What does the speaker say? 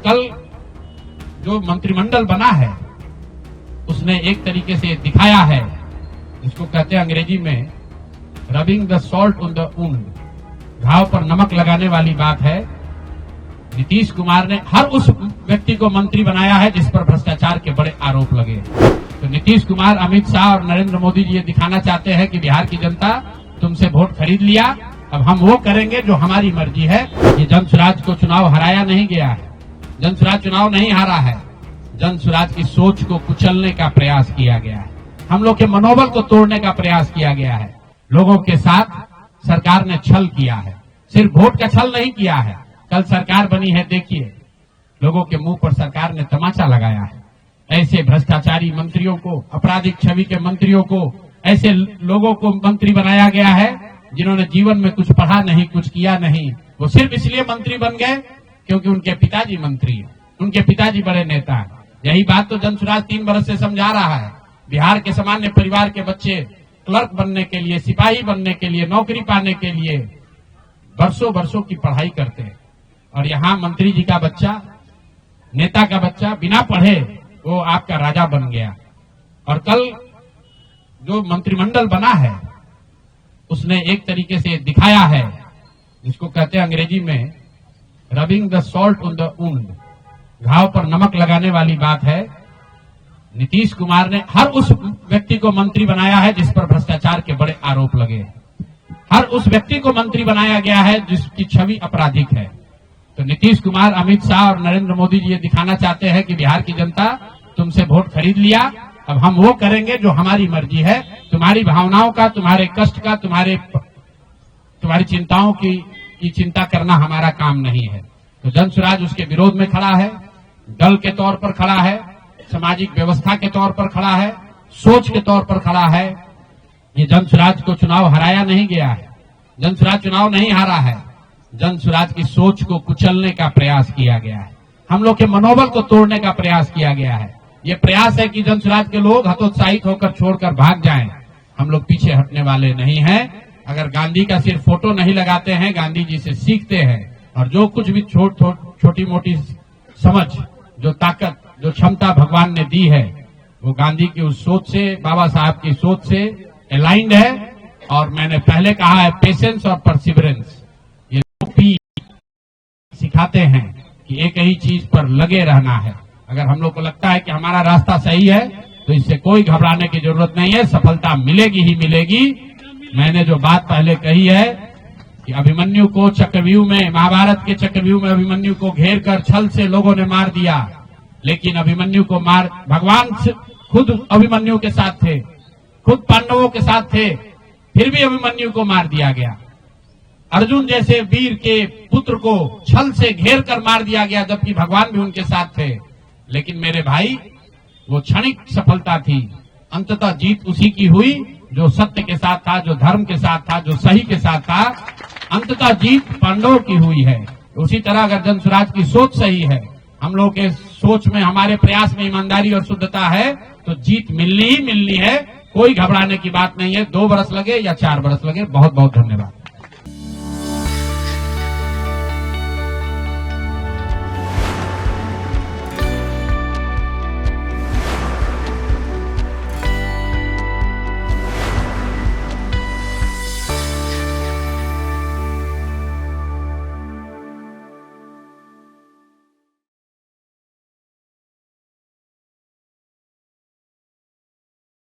कल जो मंत्रिमंडल बना है उसने एक तरीके से दिखाया है, जिसको कहते हैं अंग्रेजी में rubbing the salt on the wound, घाव पर नमक लगाने वाली बात है। नीतीश कुमार ने हर उस व्यक्ति को मंत्री बनाया है जिस पर भ्रष्टाचार के बड़े आरोप लगे। तो नीतीश कुमार, अमित शाह और नरेंद्र मोदी जी ये दिखाना चाहते हैं कि बिहार की जनता तुमसे वोट खरीद लिया, अब हम वो करेंगे जो हमारी मर्जी है। ये जन स्वराज को चुनाव हराया नहीं गया है, जन स्वराज चुनाव नहीं हारा है, जन स्वराज की सोच को कुचलने का प्रयास किया गया है, हम लोग के मनोबल को तोड़ने का प्रयास किया गया है। लोगों के साथ सरकार ने छल किया है, सिर्फ वोट का छल नहीं किया है। कल सरकार बनी है, देखिए लोगों के मुंह पर सरकार ने तमाचा लगाया है। ऐसे भ्रष्टाचारी मंत्रियों को, आपराधिक छवि के मंत्रियों को, ऐसे लोगों को मंत्री बनाया गया है जिन्होंने जीवन में कुछ पढ़ा नहीं, कुछ किया नहीं। वो सिर्फ इसलिए मंत्री बन गए क्योंकि उनके पिताजी मंत्री हैं, उनके पिताजी बड़े नेता हैं। यही बात तो जन स्वराज 3 वर्ष से समझा रहा है। बिहार के सामान्य परिवार के बच्चे क्लर्क बनने के लिए, सिपाही बनने के लिए, नौकरी पाने के लिए वर्षों वर्षों की पढ़ाई करते हैं, और यहाँ मंत्री जी का बच्चा, नेता का बच्चा बिना पढ़े वो आपका राजा बन गया। और कल जो मंत्रिमंडल बना है उसने एक तरीके से दिखाया है, जिसको कहते हैं अंग्रेजी में rubbing the salt on the wound, घाव पर नमक लगाने वाली बात है। नीतीश कुमार ने हर उस व्यक्ति को मंत्री बनाया है जिस पर भ्रष्टाचार के बड़े आरोप लगे। हर उस व्यक्ति को मंत्री बनाया गया है जिसकी छवि आपराधिक है। तो नीतीश कुमार, अमित शाह और नरेंद्र मोदी जी ये दिखाना चाहते हैं कि बिहार की जनता तुमसे वोट खरीद लिया, अब हम वो करेंगे जो हमारी मर्जी है। तुम्हारी भावनाओं का, तुम्हारे कष्ट का, तुम्हारी चिंताओं की चिंता करना हमारा काम नहीं है। तो जन स्वराज उसके विरोध में खड़ा है, दल के तौर पर खड़ा है, सामाजिक व्यवस्था के तौर पर खड़ा है, सोच के तौर पर खड़ा है। ये जन स्वराज को चुनाव हराया नहीं गया है, जन स्वराज चुनाव नहीं हारा है, जन स्वराज की सोच को कुचलने का प्रयास किया गया है, हम लोग के मनोबल को तोड़ने का प्रयास किया गया है। ये प्रयास है कि जन स्वराज के लोग हतोत्साहित होकर छोड़कर भाग जाएं। हम लोग पीछे हटने वाले नहीं हैं। अगर गांधी का सिर्फ फोटो नहीं लगाते हैं, गांधी जी से सीखते हैं, और जो कुछ भी छोटी मोटी समझ, जो ताकत, जो क्षमता भगवान ने दी है, वो गांधी की उस सोच से, बाबा साहब की सोच से अलाइंड है। और मैंने पहले कहा है, पेशेंस और परसिवरेंस, ये पी सिखाते हैं कि एक ही चीज पर लगे रहना है। अगर हम लोग को लगता है कि हमारा रास्ता सही है तो इससे कोई घबराने की जरूरत नहीं है, सफलता मिलेगी ही मिलेगी। मैंने जो बात पहले कही है कि अभिमन्यु को चक्रव्यूह में, महाभारत के चक्रव्यूह में अभिमन्यु को घेर कर छल से लोगों ने मार दिया, लेकिन अभिमन्यु को भगवान खुद अभिमन्यु के साथ थे, खुद पांडवों के साथ थे, फिर भी अभिमन्यु को मार दिया गया। अर्जुन जैसे वीर के पुत्र को छल से घेर कर मार दिया गया, जबकि भगवान भी उनके साथ थे। लेकिन मेरे भाई, वो क्षणिक सफलता थी, अंततः जीत उसी की हुई जो सत्य के साथ था, जो धर्म के साथ था, जो सही के साथ था। अंततः जीत पांडवों की हुई है। उसी तरह अगर जन स्वराज की सोच सही है, हम लोग के सोच में, हमारे प्रयास में ईमानदारी और शुद्धता है, तो जीत मिलनी ही मिलनी है। कोई घबराने की बात नहीं है। 2 बरस लगे या 4 बरस लगे। बहुत बहुत धन्यवाद।